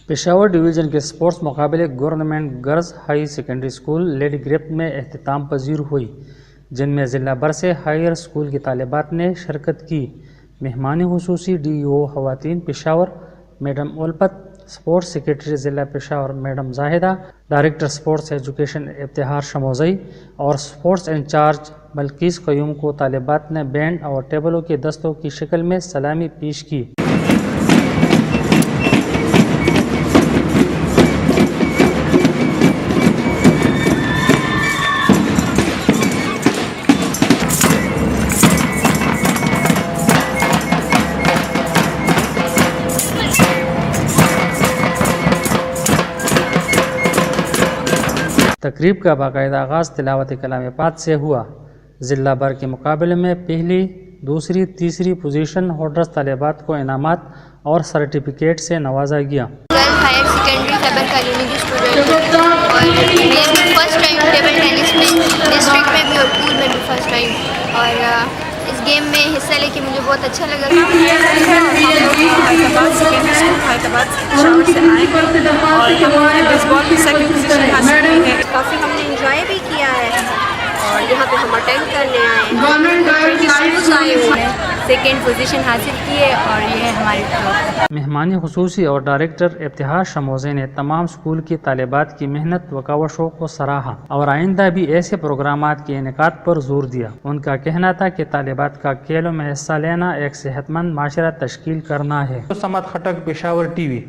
Peshawar division کے sports مقابلے government girls high secondary school lady گرفت میں اختتام پذیر ہوئی، جن میں ضلع بھر سے ہائر اسکول کی طالبات نے شرکت کی۔ مہمان خصوصی ڈی او خواتین Peshawar madam Ulfat, sports secretary ضلع Peshawar madam Zahida, director sports education Ibtihar Shamozai اور اسپورٹس انچارج بلقیس قیوم کو طالبات نے بینڈ اور ٹیبلوں کے دستوں کی شکل میں سلامی پیش کی۔ تقریب کا باقاعدہ آغاز تلاوت کلام پاک سے ہوا۔ ضلع بھر کے مقابلے میں پہلی، دوسری، تیسری پوزیشن ہولڈرز طالبات کو انعامات اور سرٹیفکیٹ سے نوازا گیا۔ ہائر سیکنڈری خیبر کالونی کی اسٹوڈنٹ اور یہ فرسٹ ٹائم ٹیبل ٹینس میں ڈسٹرکٹ میں بھی اور پول میں بھی فرسٹ ٹائم، اور اس گیم میں حصہ لے کے مجھے بہت اچھا لگا۔ کافی ہم نے انجوائے بھی کیا ہے اور یہاں پہ ہم اٹینڈ کرنے آئے ہیں، سیکنڈ پوزیشن حاصل کی ہے اور یہ ہے ہماری طرف۔ مہمان خصوصی اور ڈائریکٹر ابتہار شموزے نے تمام اسکول کی طالبات کی محنت و کوششوں کو سراہا اور آئندہ بھی ایسے پروگرامات کے انعقاد پر زور دیا۔ ان کا کہنا تھا کہ طالبات کا کھیلوں میں حصہ لینا ایک صحت مند معاشرہ تشکیل کرنا ہے۔ سمت خٹک، پشاور ٹی وی۔